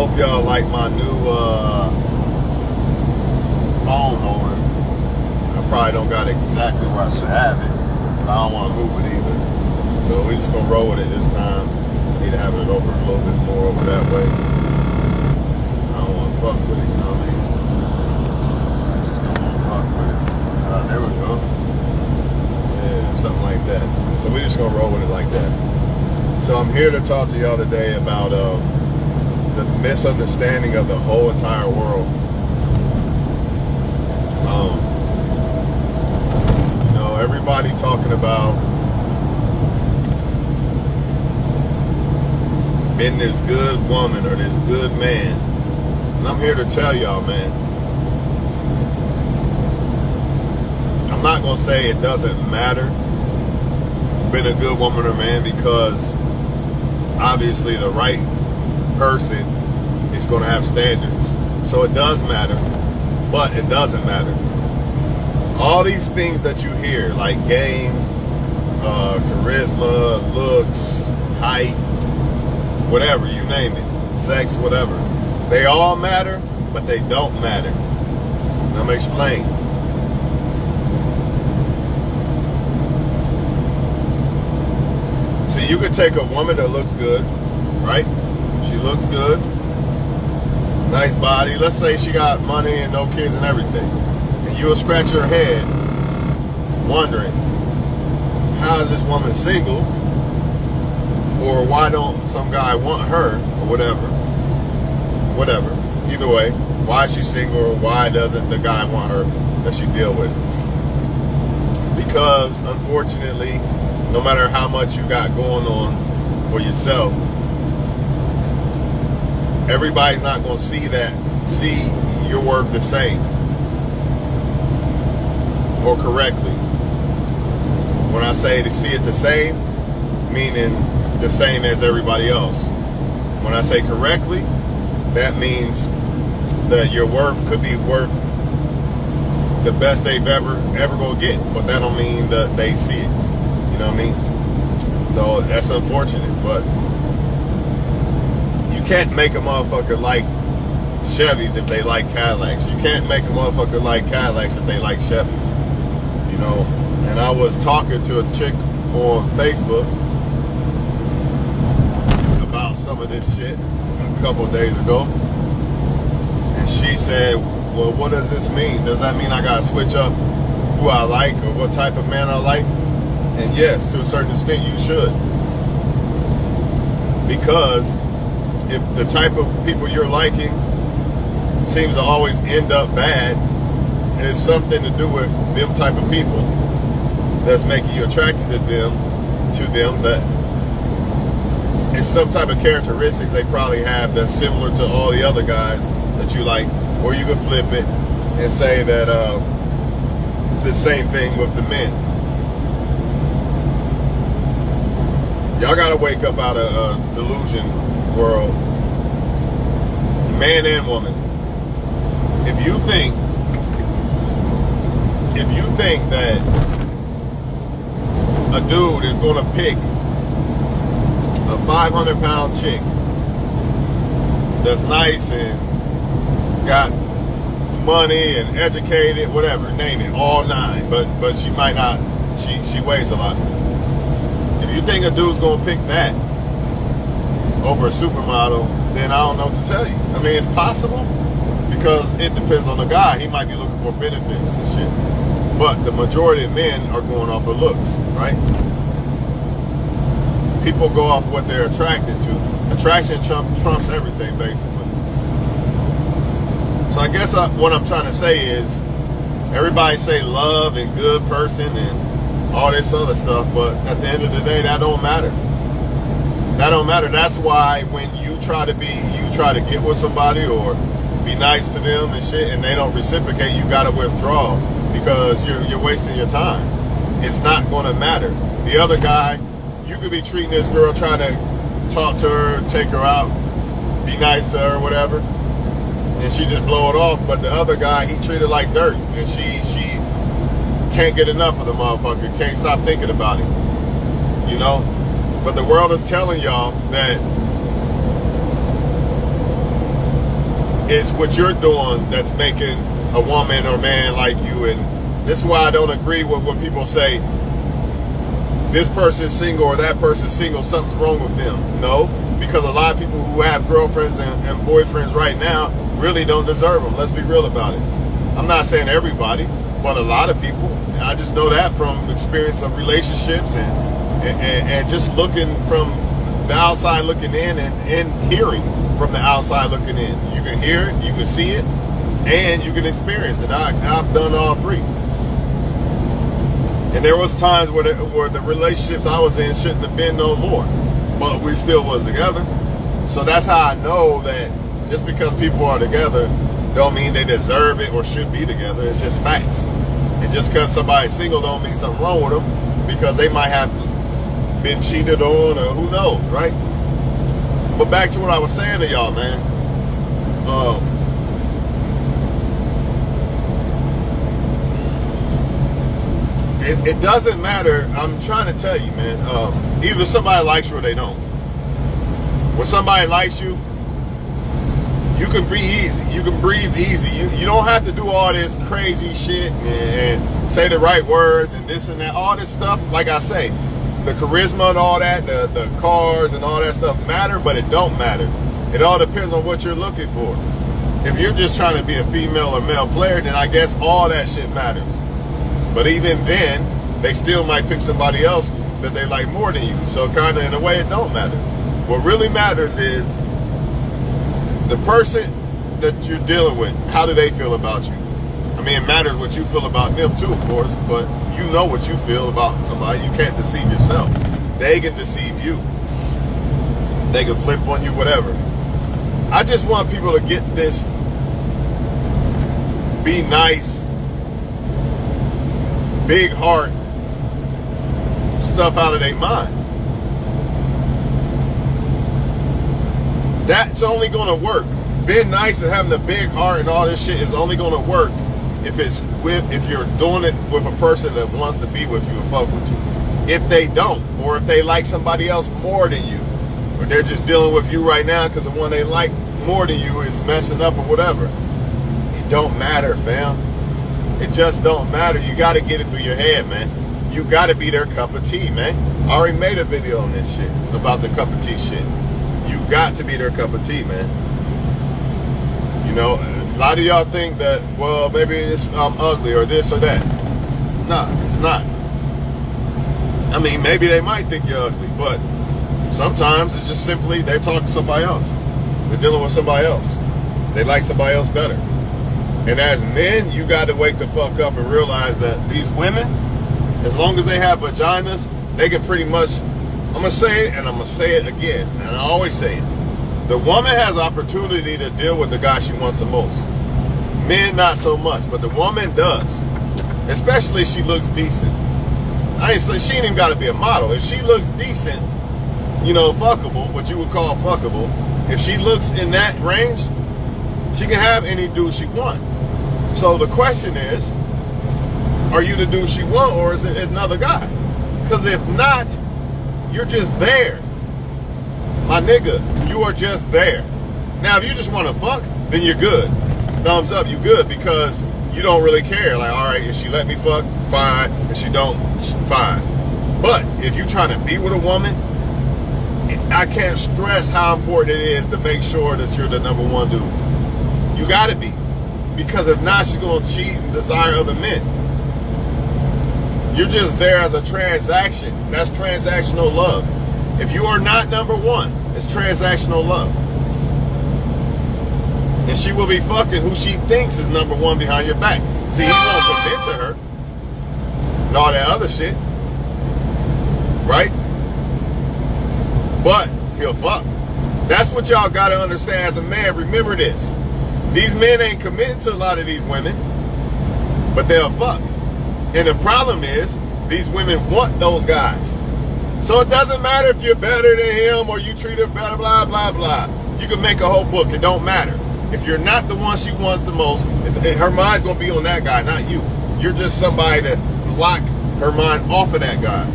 Hope y'all like my new phone holder. I probably don't got exactly where I should have it, but I don't want to move it either. So we just gonna roll with it this time. Need to have it over a little bit more over that way. I don't want to fuck with it, you know what I mean? I just don't want to fuck with it. There we go. Yeah, something like that. So we just gonna roll with it like that. So I'm here to talk to y'all today about the misunderstanding of the whole entire world. You know, everybody talking about being this good woman or this good man. And I'm here to tell y'all, man, I'm not going to say it doesn't matter being a good woman or man, because obviously the right person is going to have standards. So it does matter, but it doesn't matter. All these things that you hear, like game, charisma, looks, height, whatever, you name it, sex, whatever, they all matter, but they don't matter. And I'm going to explain. See, you could take a woman that looks good, right? She looks good, nice body. Let's say she got money and no kids and everything. And you'll scratch your head wondering, how is this woman single? Or why don't some guy want her? Or whatever. Whatever. Either way, why is she single, or why doesn't the guy want her that she deal with? Because unfortunately, no matter how much you got going on for yourself, everybody's not going to see your worth the same or correctly. When I say to see it the same, meaning the same as everybody else. When I say correctly, that means that your worth could be worth the best they've ever gonna get, but that don't mean that they see it. You know what I mean? So that's unfortunate, but you can't make a motherfucker like Chevys if they like Cadillacs. You can't make a motherfucker like Cadillacs if they like Chevys. You know, and I was talking to a chick on Facebook about some of this shit a couple days ago, and she said, well, what does this mean? Does that mean I gotta switch up who I like or what type of man I like? And yes, to a certain extent you should, because if the type of people you're liking seems to always end up bad, and it's something to do with them type of people that's making you attracted to them, that it's some type of characteristics they probably have that's similar to all the other guys that you like. Or you could flip it and say that the same thing with the men. Y'all gotta wake up out of a delusion world, man and woman. If you think that a dude is gonna pick a 500-pound chick that's nice and got money and educated, whatever, name it, all nine, but she might not, she weighs a lot. If you think a dude's gonna pick that over a supermodel, then I don't know what to tell you. I mean, it's possible, because it depends on the guy. He might be looking for benefits and shit. But the majority of men are going off of looks, right? People go off what they're attracted to. Attraction trumps everything, basically. So I guess what I'm trying to say is, everybody say love and good person and all this other stuff, but at the end of the day, that don't matter. That don't matter. That's why when you try to get with somebody or be nice to them and shit, and they don't reciprocate, you gotta withdraw, because you're wasting your time. It's not gonna matter. The other guy, you could be treating this girl, trying to talk to her, take her out, be nice to her, whatever, and she just blow it off. But the other guy, he treated her like dirt, and she can't get enough of the motherfucker, can't stop thinking about him, you know? But the world is telling y'all that It's what you're doing that's making a woman or man like you. And this is why I don't agree with when people say this person's single or that person's single, something's wrong with them. No, because a lot of people who have girlfriends and boyfriends right now really don't deserve them. Let's be real about it. I'm not saying everybody, but a lot of people. I just know that from experience of relationships and just looking from the outside looking in and hearing from the outside looking in. You can hear it, you can see it, and you can experience it. I've done all three. And there was times where the relationships I was in shouldn't have been no more, but we still was together. So that's how I know that just because people are together don't mean they deserve it or should be together. It's just facts. And just because somebody's single don't mean something wrong with them, because they might have been cheated on or who knows, right? But back to what I was saying to y'all, man. It doesn't matter. I'm trying to tell you, man. Either somebody likes you or they don't. When somebody likes you, you can be easy. You can breathe easy. You don't have to do all this crazy shit and say the right words and this and that. All this stuff, like I say, the charisma and all that, the cars and all that stuff matter, but it don't matter. It all depends on what you're looking for. If you're just trying to be a female or male player, then I guess all that shit matters. But even then, they still might pick somebody else that they like more than you. So kind of in a way, it don't matter. What really matters is the person that you're dealing with. How do they feel about you? I mean, it matters what you feel about them too, of course, but you know what you feel about somebody. You can't deceive yourself. They can deceive you. They can flip on you, whatever. I just want people to get this be nice, big heart stuff out of their mind. That's only going to work. Being nice and having a big heart and all this shit is only going to work if you're doing it with a person that wants to be with you and fuck with you. If they don't, or if they like somebody else more than you, or they're just dealing with you right now because the one they like more than you is messing up or whatever, it don't matter, fam. It just don't matter. You got to get it through your head, man. You got to be their cup of tea, man. I already made a video on this shit, about the cup of tea shit. You got to be their cup of tea, man. You know, a lot of y'all think that, well, maybe I'm ugly or this or that. Nah, it's not. I mean, maybe they might think you're ugly, but sometimes it's just simply they're talking to somebody else. They're dealing with somebody else. They like somebody else better. And as men, you got to wake the fuck up and realize that these women, as long as they have vaginas, they can pretty much, I'm going to say it and I'm going to say it again, and I always say it. The woman has opportunity to deal with the guy she wants the most. Men, not so much, but the woman does. Especially if she looks decent. I ain't say she ain't even got to be a model. If she looks decent, you know, fuckable, what you would call fuckable, if she looks in that range, she can have any dude she wants. So the question is, are you the dude she want, or is it another guy? Because if not, you're just there. My nigga, you are just there. Now, if you just want to fuck, then you're good. Thumbs up, you good, because you don't really care. Like, all right, if she let me fuck, fine. If she don't, fine. But if you're trying to be with a woman, I can't stress how important it is to make sure that you're the number one dude. You got to be. Because if not, she's going to cheat and desire other men. You're just there as a transaction. That's transactional love. If you are not number one, it's transactional love. And she will be fucking who she thinks is number one behind your back. See, he won't commit to her and all that other shit. Right? But he'll fuck. That's what y'all got to understand as a man. Remember this. These men ain't committing to a lot of these women, but they'll fuck. And the problem is, these women want those guys. So it doesn't matter if you're better than him or you treat her better, blah, blah, blah. You can make a whole book. It don't matter. If you're not the one she wants the most, her mind's going to be on that guy, not you. You're just somebody that block her mind off of that guy.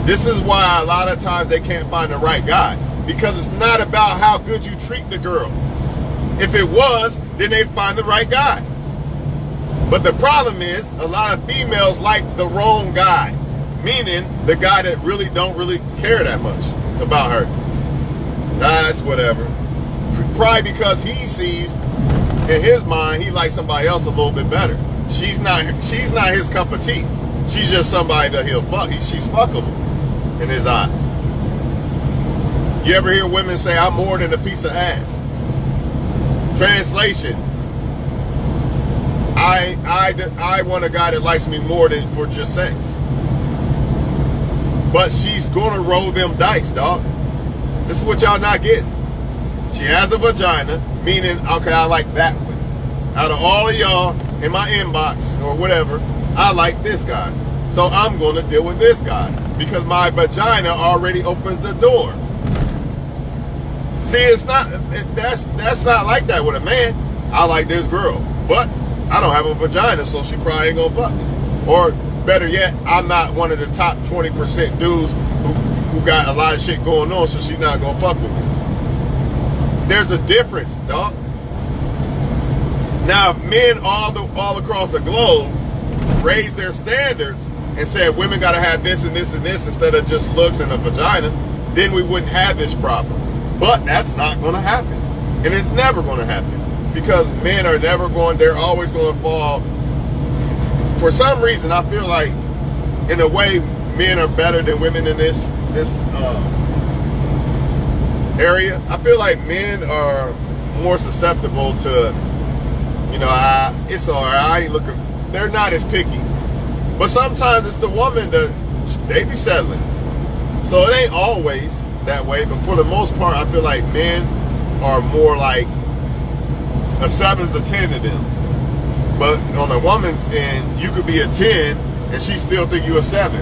This is why a lot of times they can't find the right guy. because it's not about how good you treat the girl. If it was, then they'd find the right guy. But the problem is, a lot of females like the wrong guy, meaning the guy that really don't care that much about her. That's whatever. Probably because he sees in his mind he likes somebody else a little bit better. She's not his cup of tea. She's just somebody that he'll fuck. She's fuckable in his eyes. You ever hear women say, "I'm more than a piece of ass"? Translation: I want a guy that likes me more than for just sex. But she's gonna roll them dice, dog. This is what y'all not getting. She has a vagina, meaning, okay, I like that one. Out of all of y'all in my inbox or whatever, I like this guy. So I'm gonna deal with this guy because my vagina already opens the door. See, it's not, that's not like that with a man. I like this girl, but I don't have a vagina, so she probably ain't gonna fuck me. Or better yet, I'm not one of the top 20% dudes who got a lot of shit going on, so she's not gonna fuck with me. There's a difference, dog. Now, if men all across the globe raise their standards and said women gotta have this and this and this instead of just looks and a vagina, then we wouldn't have this problem. But that's not gonna happen. And it's never gonna happen. Because men are never going, they're always gonna fall. For some reason, I feel like, in a way, men are better than women in this area. I feel like men are more susceptible to, it's all right, I ain't looking, they're not as picky. But sometimes it's the woman that they be settling. So it ain't always that way, but for the most part, I feel like men are more like a 7's a 10 to them. But on a woman's end, you could be a 10 and she still think you a 7.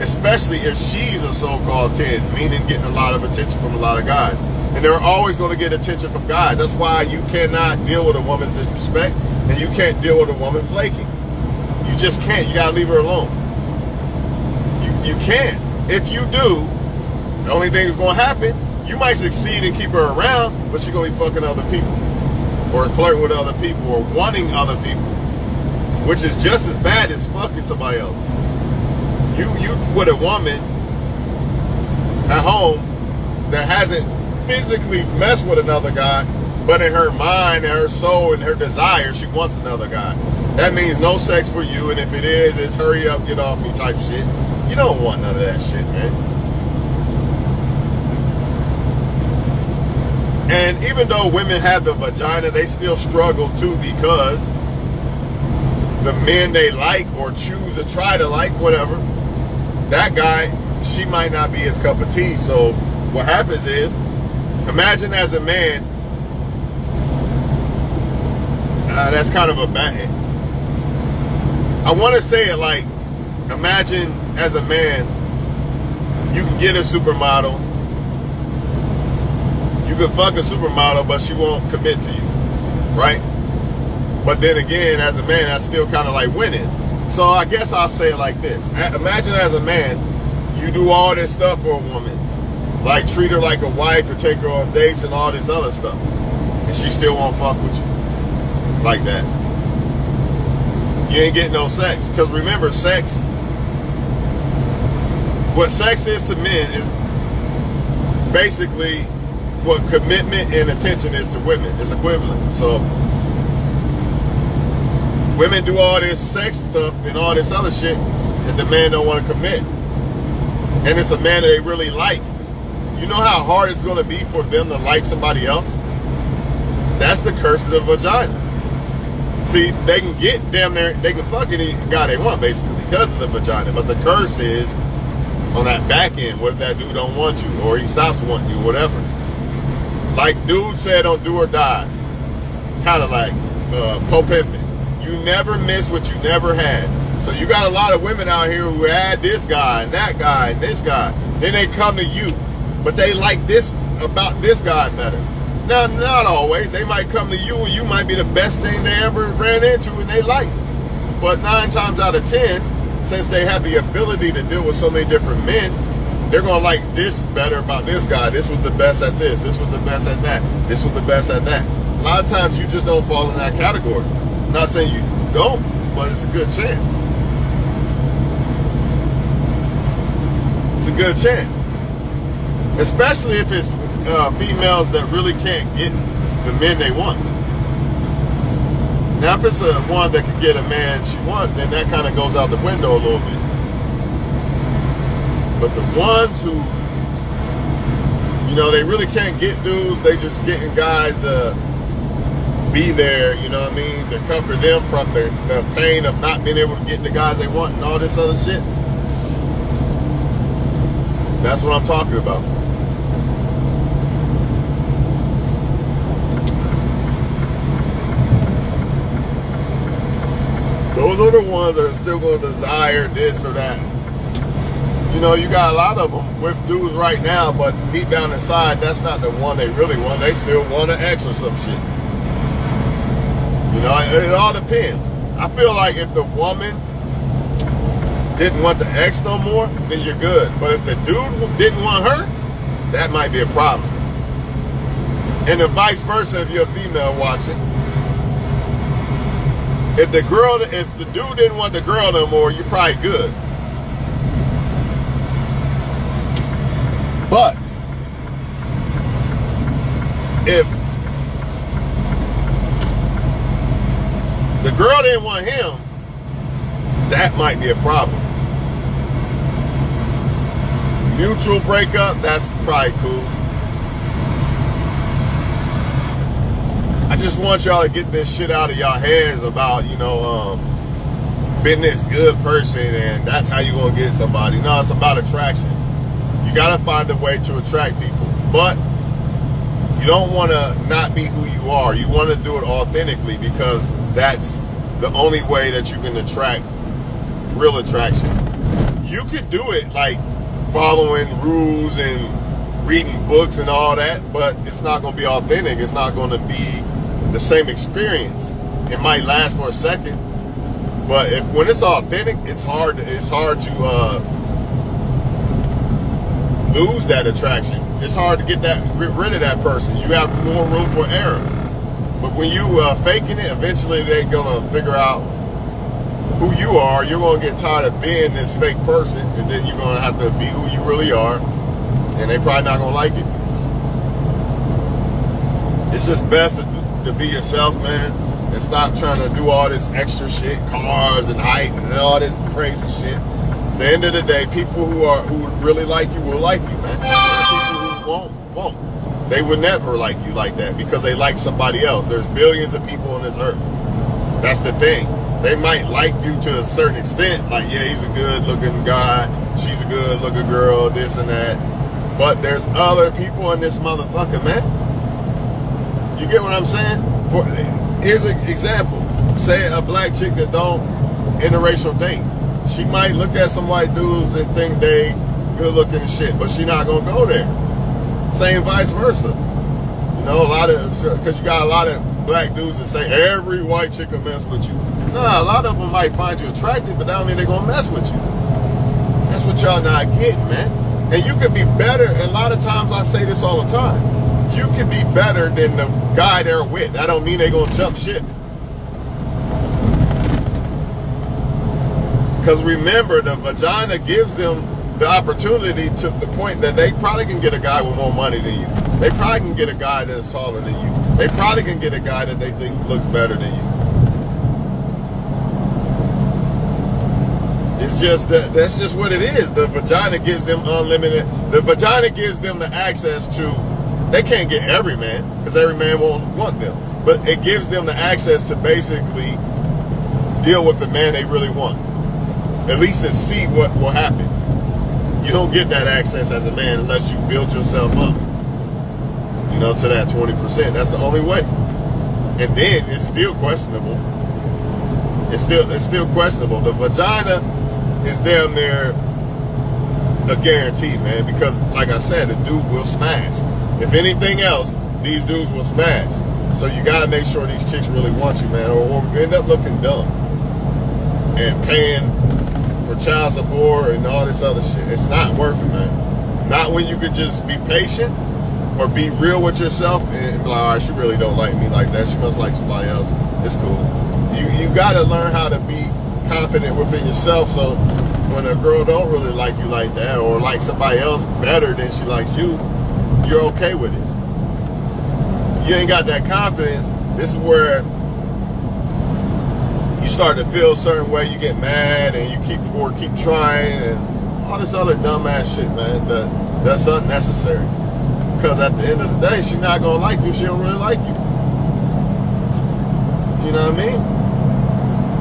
Especially if she's a so-called 10, meaning getting a lot of attention from a lot of guys. And they're always going to get attention from guys. That's why you cannot deal with a woman's disrespect and you can't deal with a woman flaking. You just can't. You got to leave her alone. You can't. If you do, the only thing that's going to happen, you might succeed and keep her around, but she's going to be fucking other people. Or flirting with other people, or wanting other people, which is just as bad as fucking somebody else. You with a woman at home that hasn't physically messed with another guy, but in her mind, and her soul, and her desire, she wants another guy. That means no sex for you, and if it is, it's hurry up, get off me type shit. You don't want none of that shit, man. And even though women have the vagina, they still struggle too because the men they like or choose to try to like, whatever, that guy, she might not be his cup of tea. So what happens is, imagine as a man, that's kind of a bad, I want to say it like, imagine as a man, you can get a supermodel, you can fuck a supermodel, but she won't commit to you, right? But then again, as a man, that's still kind of like winning. So I guess I'll say it like this. Imagine as a man, you do all this stuff for a woman. Like treat her like a wife or take her on dates and all this other stuff. And she still won't fuck with you. Like that. You ain't getting no sex. Because remember, sex, what sex is to men is basically what commitment and attention is to women. It's equivalent. So women do all this sex stuff and all this other shit, and the man don't want to commit. And it's a man that they really like. You know how hard it's going to be for them to like somebody else? That's the curse of the vagina. See, they can get damn there, they can fuck any guy they want basically because of the vagina. But the curse is on that back end. What if that dude don't want you, or he stops wanting you, whatever? Like dude said on Do or Die, kind of like Pope Pimpin'. You never miss what you never had. So you got a lot of women out here who had this guy and that guy and this guy. Then they come to you, but they like this about this guy better. Now, not always. They might come to you and you might be the best thing they ever ran into in their life. But 9 times out of 10, since they have the ability to deal with so many different men, they're gonna like this better about this guy. This was the best at this. This was the best at that. This was the best at that. A lot of times you just don't fall in that category. I'm not saying you don't, but it's a good chance. It's a good chance. Especially if it's females that really can't get the men they want. Now, if it's a one that can get a man she wants, then that kind of goes out the window a little bit. But the ones who, you know, they really can't get dudes, they just getting guys to be there, you know what I mean, to comfort them from the pain of not being able to get the guys they want and all this other shit. That's what I'm talking about. Those are the ones that are still going to desire this or that. You know, you got a lot of them with dudes right now, but deep down inside, that's not the one they really want. They still want an ex or some shit. You know, it all depends. I feel like if the woman didn't want the ex no more, then you're good. But if the dude didn't want her, that might be a problem. And the vice versa if you're a female watching. If the dude didn't want the girl no more, you're probably good. But if the girl didn't want him, that might be a problem. Mutual breakup, that's probably cool. I just want y'all to get this shit out of y'all heads about, you know, being this good person and that's how you gonna get somebody. No, it's about attraction. You gotta find a way to attract people, but you don't want to not be who you are. You want to do it authentically because that's the only way that you can attract real attraction. You could do it like following rules and reading books and all that, but it's not going to be authentic. It's not going to be the same experience. It might last for a second, but when it's authentic, it's hard to lose that attraction. It's hard to get rid of that person. You have more room for error. But when you faking it, eventually they're gonna figure out who you are. You're gonna get tired of being this fake person, and then you're gonna have to be who you really are, and they probably not gonna like it. It's just best to be yourself, man, and stop trying to do all this extra shit, cars and height and all this crazy shit. At the end of the day, people who really like you will like you, man. People who won't. They would never like you like that because they like somebody else. There's billions of people on this earth. That's the thing. They might like you to a certain extent, like, yeah, he's a good looking guy, she's a good looking girl, this and that. But there's other people in this motherfucker, man. You get what I'm saying? Here's an example. Say a black chick that don't interracial date. She might look at some white dudes and think they good looking and shit, but she not gonna go there. Same vice versa. You know, because you got a lot of black dudes that say every white chick will mess with you. Nah, a lot of them might find you attractive, but that don't mean they're gonna mess with you. That's what y'all not getting, man. And you can be better, and a lot of times I say this all the time. You can be better than the guy they're with. That don't mean they're gonna jump ship. Because remember, the vagina gives them the opportunity to the point that they probably can get a guy with more money than you. They probably can get a guy that's taller than you. They probably can get a guy that they think looks better than you. It's just that's just what it is. The vagina gives them unlimited. The vagina gives them the access to. They can't get every man because every man won't want them. But it gives them the access to basically deal with the man they really want. At least to see what will happen. You don't get that access as a man unless you build yourself up, you know, to that 20%. That's the only way. And then it's still questionable. It's still questionable. The vagina is damn near a guarantee, man, because like I said, the dude will smash. If anything else, these dudes will smash. So you gotta make sure these chicks really want you, man, or you end up looking dumb and paying for child support and all this other shit. It's not worth it, man. Not when you could just be patient or be real with yourself and be like, all right, she really don't like me like that. She must like somebody else. It's cool. You got to learn how to be confident within yourself, so when a girl don't really like you like that or like somebody else better than she likes you, you're okay with it. You ain't got that confidence. This is where you start to feel a certain way. You get mad and you keep trying and all this other dumbass shit, man. That's unnecessary. Because at the end of the day, she's not gonna like you. She don't really like you. You know what I mean?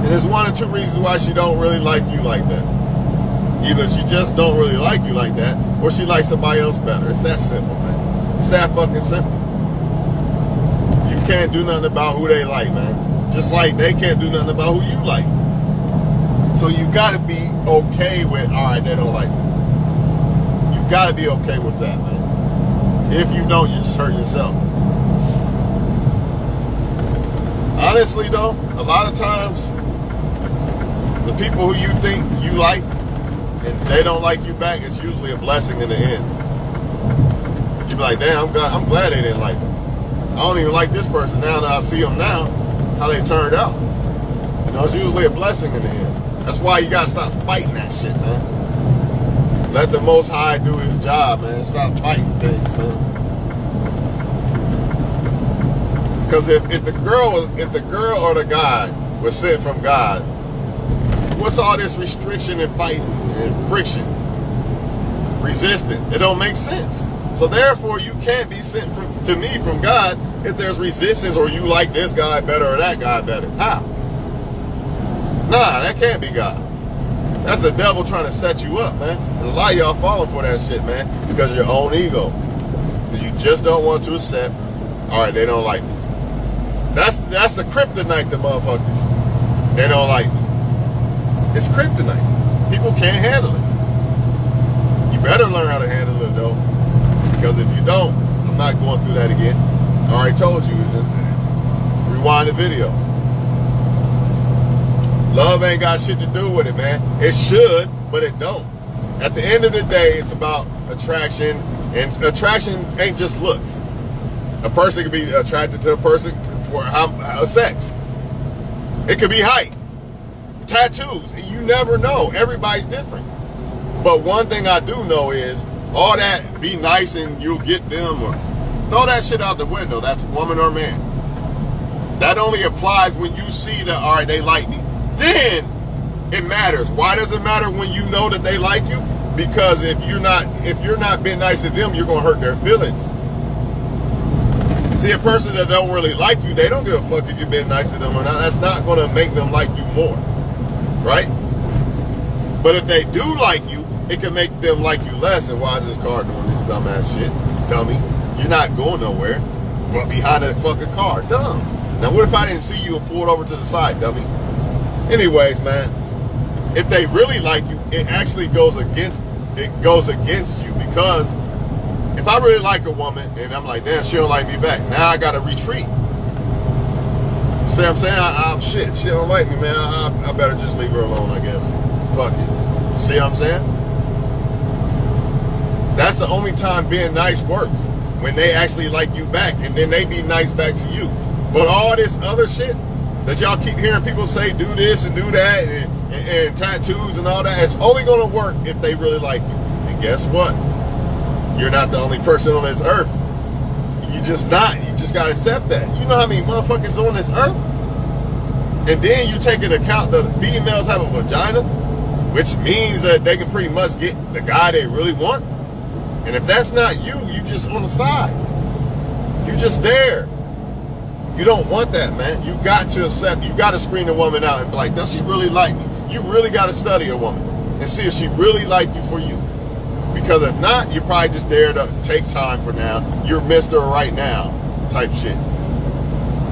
And there's one or two reasons why she don't really like you like that. Either she just don't really like you like that, or she likes somebody else better. It's that simple, man. It's that fucking simple. You can't do nothing about who they like, man. Just like they can't do nothing about who you like. So you gotta be okay with, all right, they don't like me. You gotta be okay with that, man. If you don't, you just hurt yourself. Honestly though, a lot of times, the people who you think you like and they don't like you back, it's usually a blessing in the end. You be like, damn, I'm glad they didn't like me. I don't even like this person now that I see them now, how they turned out. You know, it's usually a blessing in the end. That's why you gotta stop fighting that shit, man. Let the Most High do his job, man. Stop fighting things, man. Because if the girl or the guy was sent from God, what's all this restriction and fighting and friction? Resistance. It don't make sense. So therefore, you can't be sent to me from God if there's resistance or you like this guy better or that guy better. How? Nah, that can't be God. That's the devil trying to set you up, man. And a lot of y'all falling for that shit, man, because of your own ego. You just don't want to accept, all right, they don't like me. That's the kryptonite, the motherfuckers. They don't like me. It's kryptonite. People can't handle it. You better learn how to handle it, though. Because if you don't, I'm not going through that again. I already told you. Rewind the video. Love ain't got shit to do with it, man. It should, but it don't. At the end of the day, it's about attraction. And attraction ain't just looks. A person can be attracted to a person for sex. It could be height. Tattoos. You never know. Everybody's different. But one thing I do know is all that be nice and you'll get them, or throw that shit out the window. That's woman or man. That only applies when you see that, all right, they like me. Then it matters. Why does it matter when you know that they like you? Because if you're not being nice to them, you're gonna hurt their feelings. See, a person that don't really like you, they don't give a fuck if you've been nice to them or not. That's not gonna make them like you more, right? But if they do like you, it can make them like you less. And why is this car doing this dumbass shit? Dummy. You're not going nowhere but behind a fucking car. Dumb. Now what if I didn't see you and pulled over to the side, dummy? Anyways, man, if they really like you, it actually goes against you, because if I really like a woman and I'm like, damn, she don't like me back, now I gotta retreat. You see what I'm saying? I'm shit, she don't like me, man. I better just leave her alone, I guess. Fuck it. You see what I'm saying? That's the only time being nice works, when they actually like you back, and then they be nice back to you. But all this other shit that y'all keep hearing people say, do this and do that, and tattoos and all that, it's only gonna work if they really like you. And guess what? You're not the only person on this earth. You just not. You just gotta accept that. You know how many motherfuckers on this earth? And then you take into account that females have a vagina, which means that they can pretty much get the guy they really want. And if that's not you, you just on the side. You just there. You don't want that, man. You got to accept, you got to screen a woman out and be like, does she really like me? You really got to study a woman and see if she really like you for you. Because if not, you're probably just there to take time for now. You're Mr. Right Now type shit.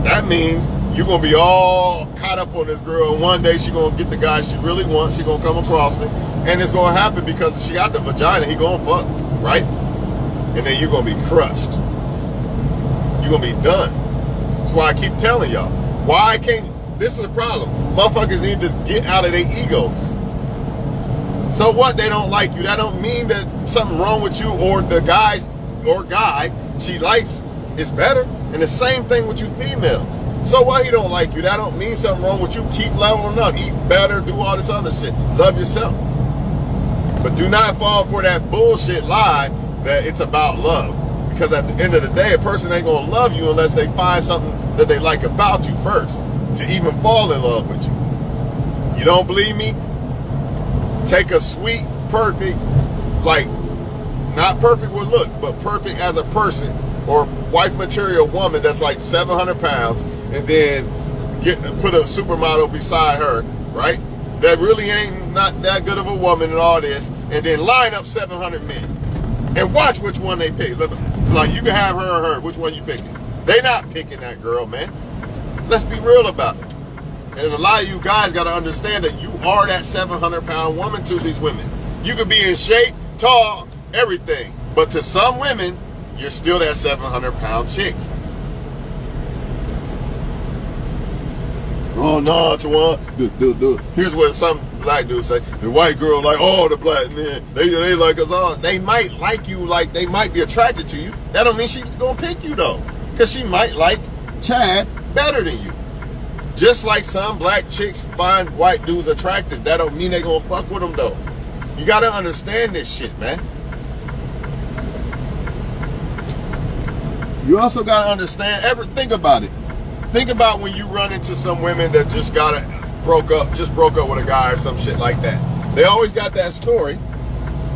That means you're going to be all caught up on this girl, and one day she's going to get the guy she really wants. She's going to come across it, and it's going to happen because she got the vagina. He going to fuck, right? And then you're going to be crushed. You're going to be done. That's why I keep telling y'all. Why can't... This is the problem. Motherfuckers need to get out of their egos. So what? They don't like you. That don't mean that something wrong with you or the guy she likes is better. And the same thing with you females. So what? He don't like you. That don't mean something wrong with you. Keep leveling up. Eat better. Do all this other shit. Love yourself. But do not fall for that bullshit lie that it's about love. Because at the end of the day, a person ain't gonna love you unless they find something that they like about you first to even fall in love with you. You don't believe me? Take a sweet, perfect, like, not perfect with looks, but perfect as a person, or wife material woman that's like 700 pounds, and then put a supermodel beside her, right? That really ain't not that good of a woman and all this, and then line up 700 men and watch which one they pick. Like, you can have her or her, which one you picking? They not picking that girl, man. Let's be real about it. And a lot of you guys got to understand that you are that 700-pound woman to these women. You could be in shape, tall, everything. But to some women, you're still that 700-pound chick. Oh, no, Tawan. Here's what some black dudes say. The white girl like, oh, the black men, they like us all. They might like you, like they might be attracted to you. That don't mean she's going to pick you, though. Because she might like Chad better than you. Just like some black chicks find white dudes attractive. That don't mean they gonna fuck with them, though. You gotta understand this shit, man. You also gotta understand, think about it. Think about when you run into some women that just broke up with a guy or some shit like that. They always got that story.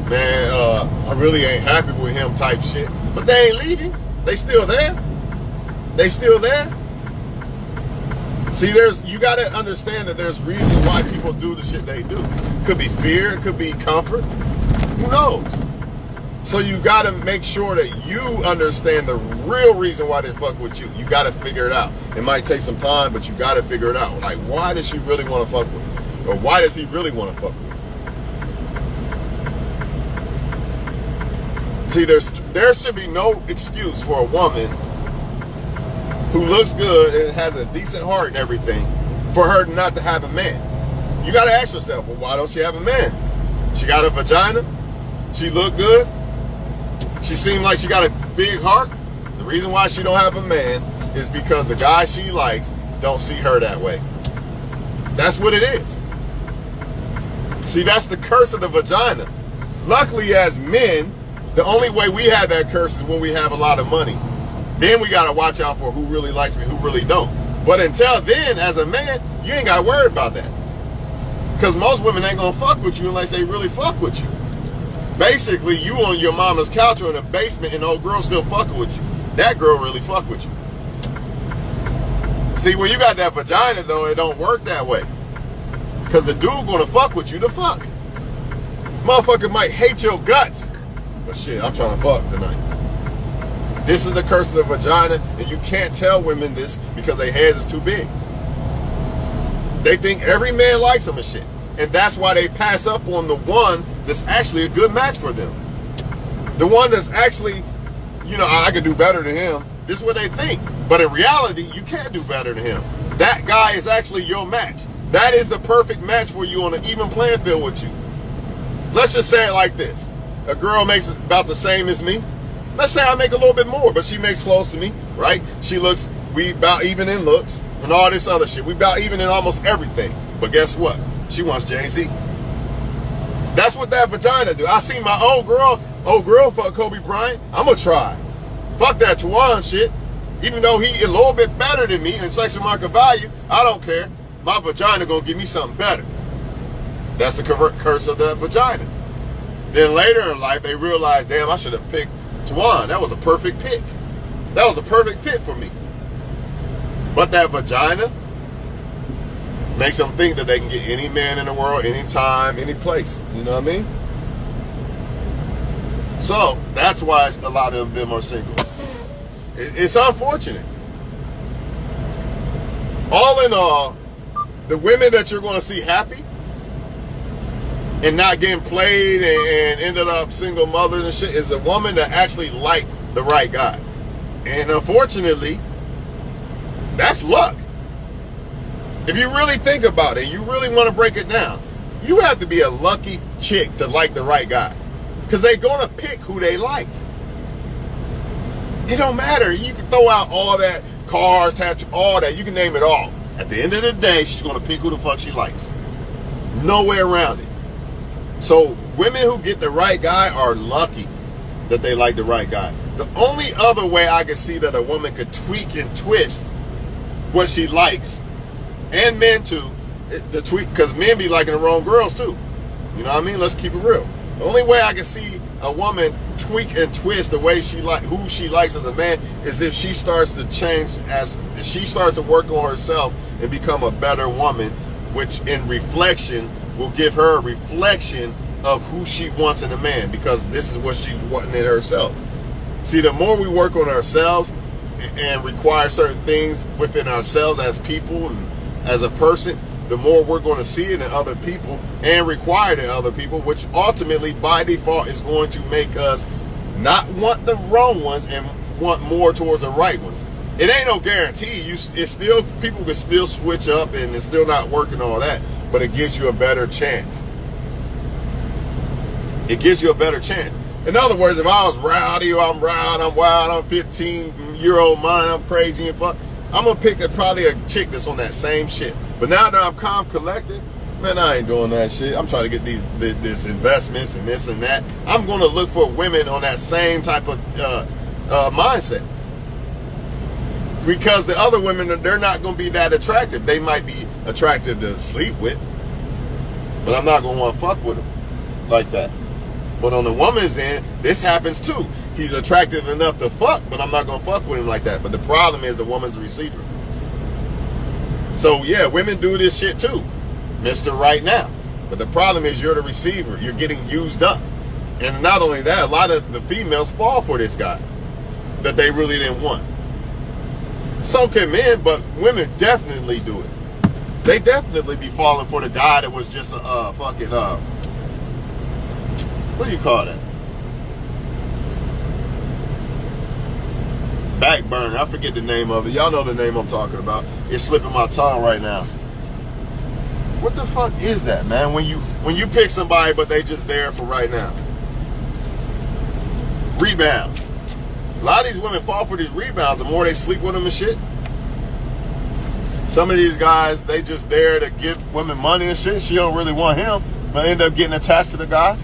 Man, I really ain't happy with him type shit. But they ain't leaving. They still there. They still there. See, you got to understand that there's reasons why people do the shit they do. It could be fear, it could be comfort. Who knows? So you got to make sure that you understand the real reason why they fuck with you. You got to figure it out. It might take some time, but you got to figure it out. Like, why does she really want to fuck with me? Or why does he really want to fuck with me? See, there should be no excuse for a woman who looks good and has a decent heart and everything, for her not to have a man. You gotta ask yourself, well, why don't she have a man? She got a vagina, she look good, she seemed like she got a big heart. The reason why she don't have a man is because the guy she likes don't see her that way. That's what it is. See, that's the curse of the vagina. Luckily, as men, the only way we have that curse is when we have a lot of money. Then we got to watch out for who really likes me, who really don't. But until then, as a man, you ain't got to worry about that. Because most women ain't going to fuck with you unless they really fuck with you. Basically, you on your mama's couch or in the basement and old girl still fucking with you. That girl really fuck with you. See, when you got that vagina, though, it don't work that way. Because the dude going to fuck with you to fuck. Motherfucker might hate your guts. But shit, I'm trying to fuck tonight. This is the curse of the vagina, and you can't tell women this because their heads is too big. They think every man likes them and shit. And that's why they pass up on the one that's actually a good match for them. The one that's actually, you know, I could do better than him. This is what they think. But in reality, you can't do better than him. That guy is actually your match. That is the perfect match for you on an even playing field with you. Let's just say it like this. A girl makes about the same as me. Let's say I make a little bit more, but she makes close to me, right? We about even in looks and all this other shit. We about even in almost everything. But guess what? She wants Jay-Z. That's what that vagina do. I seen my old girl fuck Kobe Bryant. I'm gonna try. Fuck that Tawan shit. Even though he a little bit better than me in sexual market value, I don't care. My vagina gonna give me something better. That's the curse of the vagina. Then later in life, they realize, damn, I should have picked Tawan. That was a perfect pick. That was a perfect fit for me. But that vagina makes them think that they can get any man in the world, anytime, any place. You know what I mean? So that's why a lot of them are single. It's unfortunate. All in all, the women that you're going to see happy and not getting played and ended up single mothers and shit is a woman that actually liked the right guy. And unfortunately, that's luck. If you really think about it, you really want to break it down, You have to be a lucky chick to like the right guy. Because they're going to pick who they like. It don't matter. You can throw out all that, cars, tattoo, all that. You can name it all. At the end of the day, she's going to pick who the fuck she likes. No way around it. So women who get the right guy are lucky that they like the right guy. The only other way I can see that a woman could tweak and twist what she likes, and men too, the tweak, because men be liking the wrong girls too. You know what I mean? Let's keep it real. The only way I can see a woman tweak and twist the way she like who she likes as a man is if she starts to change, as if she starts to work on herself and become a better woman, which in reflection will give her a reflection of who she wants in a man, because this is what she's wanting in herself. See, the more we work on ourselves and require certain things within ourselves as people and as a person, the more we're going to see it in other people and require it in other people, which ultimately by default is going to make us not want the wrong ones and want more towards the right ones. It ain't no guarantee. It's still, people can still switch up and it's still not working all that, but it gives you a better chance. It gives you a better chance. In other words, if I was rowdy or I'm wild, I'm 15-year-old mind, I'm crazy and fuck, I'm going to pick probably a chick that's on that same shit. But now that I'm calm, collected, man, I ain't doing that shit. I'm trying to get these investments and this and that. I'm going to look for women on that same type of mindset. Because the other women, they're not going to be that attractive. They might be attractive to sleep with, but I'm not going to want to fuck with them like that. But on the woman's end, this happens too. He's attractive enough to fuck, but I'm not going to fuck with him like that. But the problem is the woman's the receiver. So yeah, women do this shit too. Mr. Right Now. But the problem is you're the receiver. You're getting used up. And not only that, a lot of the females fall for this guy that they really didn't want. So can men, but women definitely do it. They definitely be falling for the guy that was just a fucking, what do you call that? Back burner. I forget the name of it. Y'all know the name I'm talking about. It's slipping my tongue right now. What the fuck is that, man? When you pick somebody, but they just there for right now. Rebound. A lot of these women fall for these rebounds the more they sleep with them and shit. Some of these guys, they just there to give women money and shit. She don't really want him, but end up getting attached to the guy.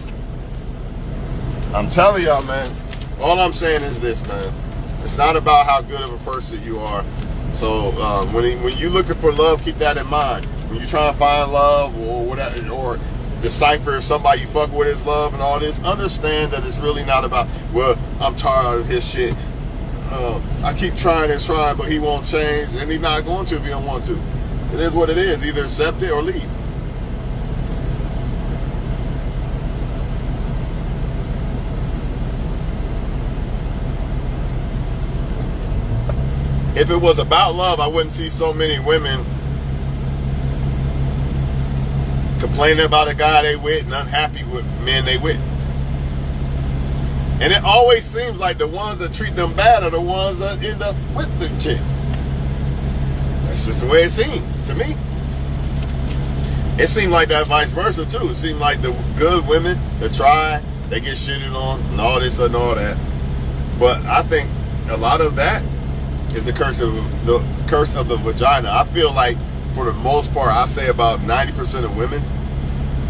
I'm telling y'all, man, all I'm saying is this, man. It's not about how good of a person you are. So when you're looking for love, keep that in mind. When you're trying to find love or whatever, or decipher if somebody you fuck with is love and all this, understand that it's really not about, well, I'm tired of his shit. I keep trying and trying, but he won't change, and he's not going to if he don't want to. It is what it is. Either accept it or leave. If it was about love, I wouldn't see so many women complaining about a guy they with and unhappy with men they with. And it always seems like the ones that treat them bad are the ones that end up with the chick. That's just the way it seemed to me. It seemed like that vice versa too. It seemed like the good women that try, they get shitted on and all this and all that. But I think a lot of that is the curse of the vagina. I feel like for the most part, I say about 90% of women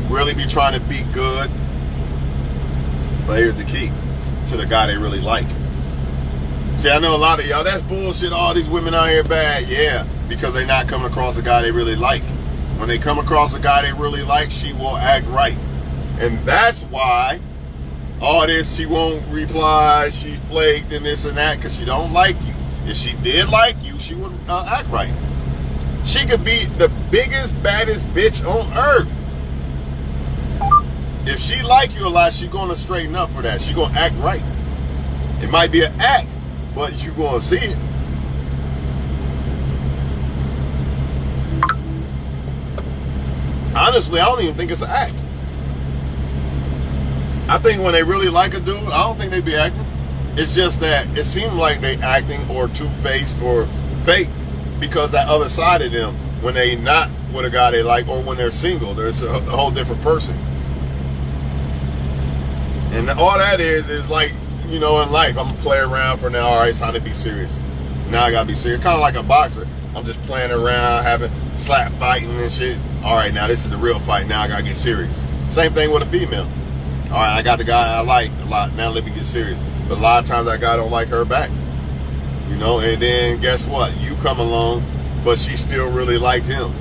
really be trying to be good. But here's the key, to the guy they really like. See, I know a lot of y'all, that's bullshit, all these women out here bad. Yeah, because they're not coming across a guy they really like. When they come across a guy they really like, she will act right. And that's why all this, she won't reply, she flaked and this and that, because she don't like you. If she did like you, she would act right. She could be the biggest, baddest bitch on earth. If she like you a lot, she gonna straighten up for that. She gonna act right. It might be an act, but you gonna see it. Honestly, I don't even think it's an act. I think when they really like a dude, I don't think they be acting. It's just that it seems like they acting or two-faced or fake, because that other side of them, when they not with a guy they like, or when they're single, there's a whole different person. And all that is like, you know, in life, I'm gonna play around for now. All right, it's time to be serious. Now I gotta be serious. Kind of like a boxer. I'm just playing around, having slap fighting and shit. All right, now this is the real fight. Now I gotta get serious. Same thing with a female. All right, I got the guy I like a lot. Now let me get serious. But a lot of times that guy don't like her back. You know, and then guess what? You come along, but she still really liked him.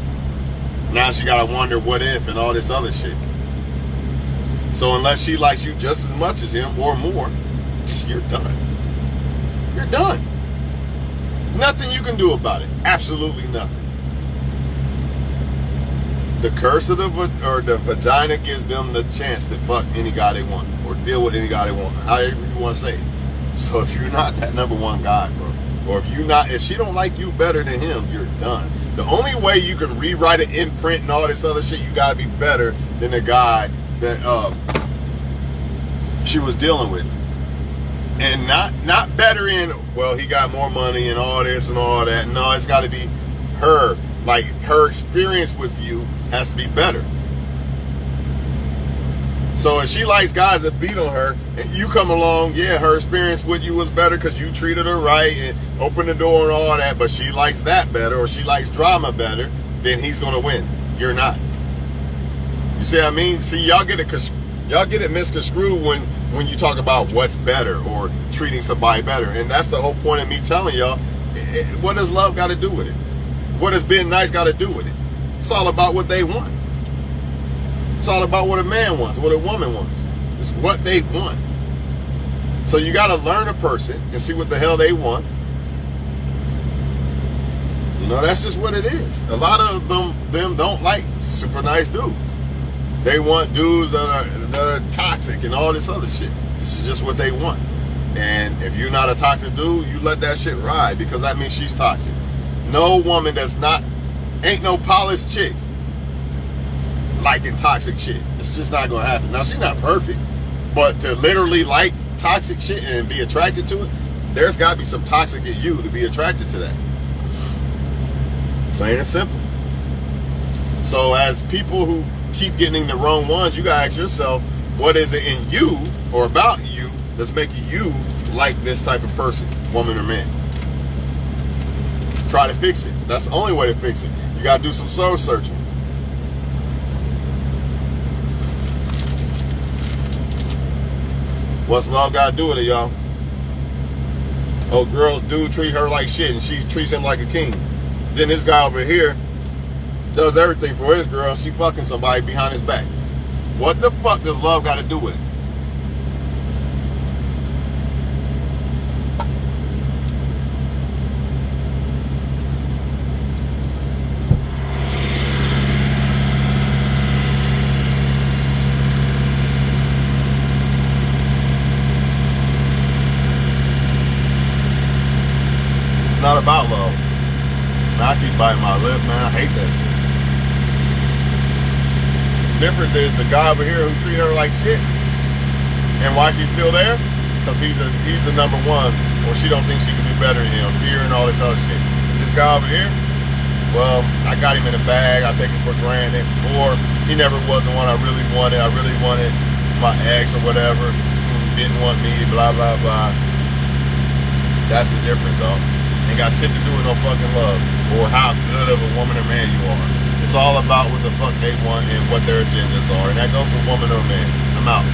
Now she gotta wonder what if and all this other shit. So unless she likes you just as much as him or more, you're done. You're done. Nothing you can do about it. Absolutely nothing. The curse of the vagina gives them the chance to fuck any guy they want or deal with any guy they want, however you want to say it. So if you're not that number one guy, bro, or if she don't like you better than him, you're done. The only way you can rewrite an imprint and all this other shit, you gotta be better than the guy that she was dealing with. And not better in, well, he got more money and all this and all that. No, it's got to be her. Like, her experience with you has to be better. So if she likes guys that beat on her, and you come along, yeah, her experience with you was better because you treated her right and opened the door and all that, but she likes that better, or she likes drama better, then he's going to win. You're not. You see what I mean? See, y'all get it misconstrued when you talk about what's better or treating somebody better. And that's the whole point of me telling y'all, what does love got to do with it? What does being nice got to do with it? It's all about what they want. It's all about what a man wants, what a woman wants. It's what they want. So you got to learn a person and see what the hell they want. You know, that's just what it is. A lot of them don't like super nice dudes. They want dudes that are toxic and all this other shit. This is just what they want. And if you're not a toxic dude, you let that shit ride, because that means she's toxic. No woman ain't no polished chick liking toxic shit. It's just not gonna happen. Now, she's not perfect, but to literally like toxic shit and be attracted to it, there's gotta be some toxic in you to be attracted to that. Plain and simple. So as people who keep getting the wrong ones, you gotta ask yourself, what is it in you or about you that's making you like this type of person, woman or man? Try to fix it. That's the only way to fix it. You gotta do some soul searching. What's love got to do with it, y'all? Oh, girls do treat her like shit and she treats him like a king. Then this guy over here does everything for his girl. She fucking somebody behind his back. What the fuck does love got to do with it? It's not about love. Man, I keep biting my lip, man. I hate that shit. The difference is the guy over here who treat her like shit. And why she's still there? Because he's the number one, or she don't think she can do better than him. Fear and all this other shit. This guy over here, well, I got him in a bag. I take him for granted. Or he never was the one I really wanted. I really wanted my ex or whatever who didn't want me, blah, blah, blah. That's the difference, though. Ain't got shit to do with no fucking love or how good of a woman or man you are. It's all about what the fuck they want and what their agendas are. And that goes for woman or man. I'm out.